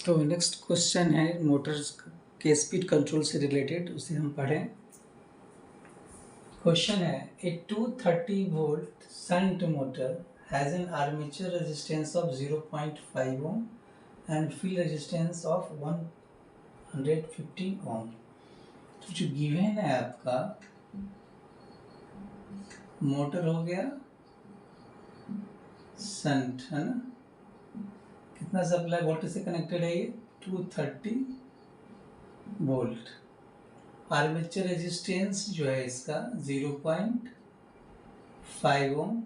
तो next question है Motors के स्पीड कंट्रोल से रिलेटेड, उसे हम पढ़ें। क्वेश्चन है ए 230 volt shunt motor has an armature resistance of 0.5 ohm and field resistance of 150 ओम। तो जो गिवन है आपका मोटर हो गया शंट, है ना। कितना सप्लाई वोल्टेज से कनेक्टेड है ये 230 वोल्ट। आर्मेचर रेजिस्टेंस जो है इसका 0.5 ओम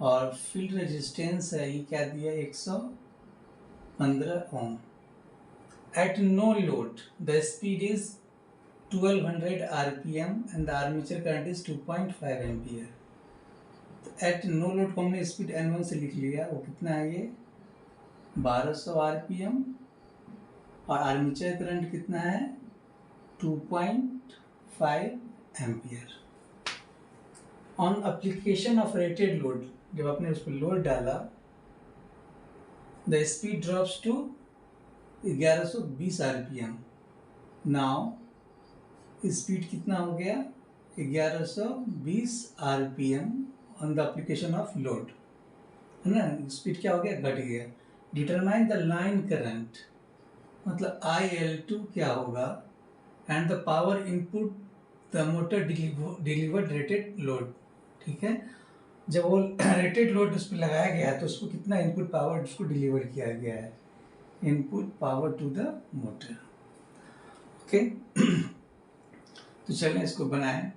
और फील्ड रेजिस्टेंस है ये क्या दिया 115 ohm. At no load the speed is 1200 RPM and the armature current is 2.5 ampere. तो एट नो लोड को हमने स्पीड n1 से लिख लिया, वो कितना है ये 1200 आरपीएम और आर्मेचर करंट कितना है 2.5 ampere. On application of rated load, जब आपने उस पर लोड डाला the speed drops to 1120 RPM. Now speed कितना हो गया 1120 RPM on the application of load, है ना। स्पीड क्या हो गया घट गया। डिटरमाइन द लाइन करंट, मतलब IL2 क्या होगा and the power input the motor delivered rated load. ठीक है, जब वो रेटेड लोड उस पर लगाया गया है तो उसको कितना इनपुट पावर उसको डिलीवर किया गया है, input power to the motor. Okay तो चलें इसको बनाएं।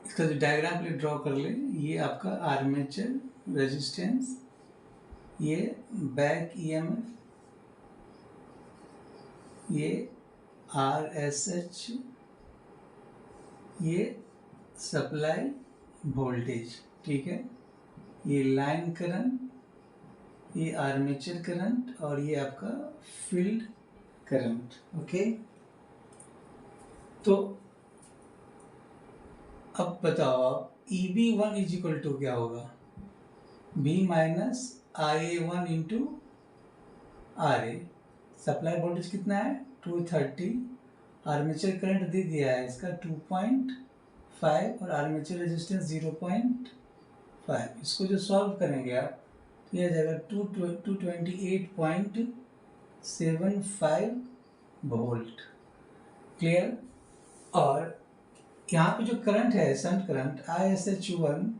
इसका जो डायग्राम प्लीज ड्रॉ कर ले। ये आपका आर्मेचर रेजिस्टेंस, ये बैक EMF, ये RSH, ये सप्लाई वोल्टेज। ठीक है, ये लाइन करंट, ये आर्मेचर करंट और ये आपका फील्ड करंट। ओके तो अब बताओ आप EB1 इज इक्वल टू क्या होगा B minus IA1 into RA। Supply voltage कितना है 230, आर्मेचर करंट दे दिया है इसका 2.5 और आर्मेचर रेजिस्टेंस 0.5। इसको जो सॉल्व करेंगे आप तो यह आ जाएगा 228.75 वोल्ट। क्लियर। और यहाँ पे जो करंट है शंट करंट ISH1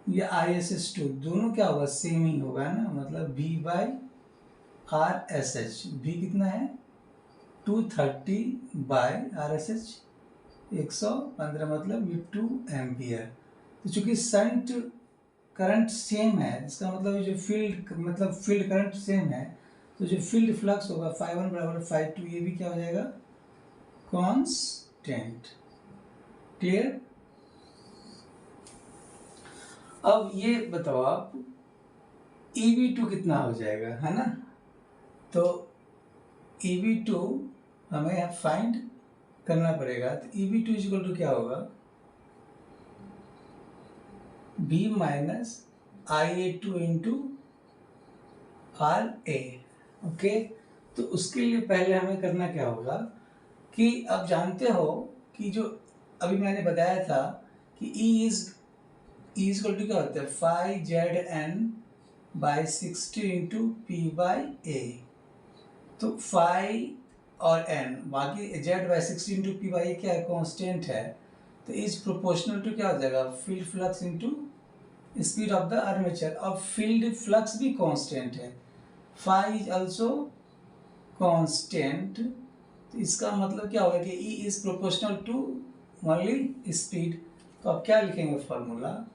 या ISH2 दोनों क्या होगा सेम ही होगा ना, मतलब V/RSH। V कितना है 230/RSH 115, मतलब ये 2 एम्पियर। तो चूंकि शंट करंट सेम है, इसका मतलब जो फील्ड करंट सेम है, तो जो फील्ड फ्लक्स होगा 5/1 = 5/2, ये भी क्या हो जाएगा कांस्टेंट। क्लियर। अब ये बताओ आप EB2 कितना हो जाएगा, है ना। तो EB2 हमें फाइंड करना पड़ेगा। तो EB2 इक्वल टू क्या होगा B minus IA2 into RA। Okay तो उसके लिए पहले हमें करना क्या होगा कि अब जानते हो कि जो अभी मैंने बताया था कि E इक्वल टू क्या होता है 5ZN/60 इंटू P/A। तो 5 और N बाकी Z/60 इंटू P/A क्या है कांस्टेंट है, तो इज प्रोपोर्शनल टू क्या हो जाएगा field flux into speed of the armature. अब फील्ड फ्लक्स भी कांस्टेंट है, फाई इज ऑल्सो कांस्टेंट। तो इसका मतलब क्या होगा कि E is proportional to only speed. तो अब क्या लिखेंगे फॉर्मूला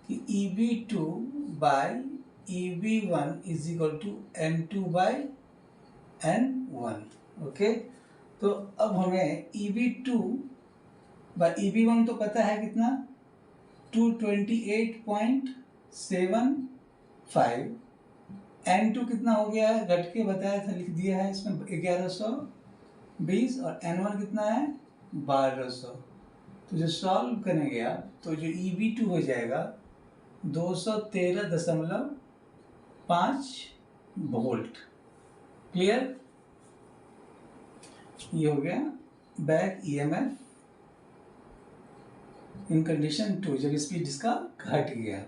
कि EB2/EB1 is equal to N2/N1। Okay तो अब हमें EB2/EB1 तो पता है कितना 228.75। N2 कितना हो गया है घट के बताया था, लिख दिया है इसमें 1120 और N1 कितना है 1200। तो जो सॉल्व करेंगे आप तो जो EB2 हो जाएगा 213.5 वोल्ट। क्लियर? ये हो गया बैक ईएमएफ इन कंडीशन 2, जब स्पीड इसका घट गया।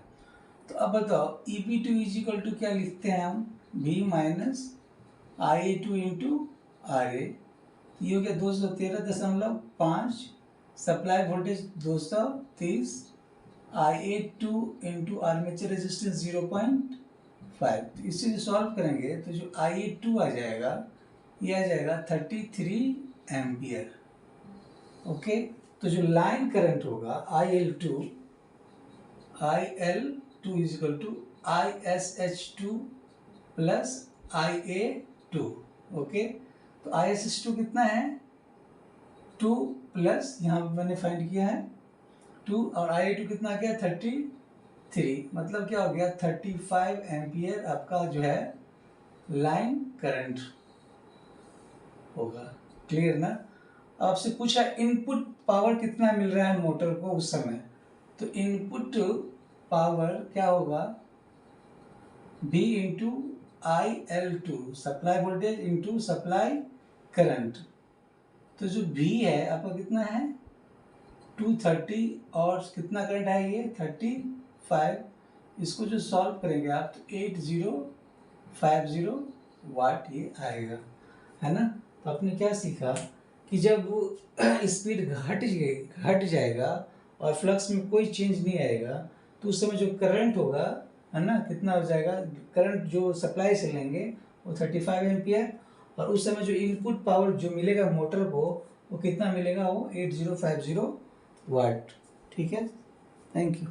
तो अब बताओ EP2 इज इक्वल टू क्या लिखते हैं हम, V minus IA2 into RA। ये हो गया 213.5, supply voltage 230, IA2 into armature resistance 0.5। तो इससे जो सॉल्व करेंगे तो जो IA2 आ जाएगा, ये आ जाएगा 33 एम्पियर। ओके, तो जो लाइन करंट होगा IL2 is equal to ISH2 plus IA2। Okay, तो ISH2 कितना है 2 प्लस यहाँ पे मैंने फाइंड किया है 2, और IA2 कितना आ गया 33, मतलब क्या हो गया 35 एम्पियर आपका जो है लाइन करंट होगा। क्लियर ना? आपसे पूछा इनपुट पावर कितना मिल रहा है मोटर को उस समय, तो इनपुट पावर क्या होगा V into IL2, supply voltage into supply current. तो जो V है आपका कितना है 230, और कितना करंट है ये 35। इसको जो सॉल्व करेंगे आप तो 8050 वाट ये आएगा, है ना? तो आपने क्या सीखा कि जब स्पीड घट जाएगा और फ्लक्स में कोई चेंज नहीं आएगा, तो उस समय जो करंट होगा, है ना, कितना हो जाएगा, करंट जो सप्लाई से लेंगे वो 35 एम्पियर, और उस समय जो इनपुट पावर जो मिलेगा मोटर को वो कितना मिलेगा, वो 8050 वाट। ठीक है, थैंक यू।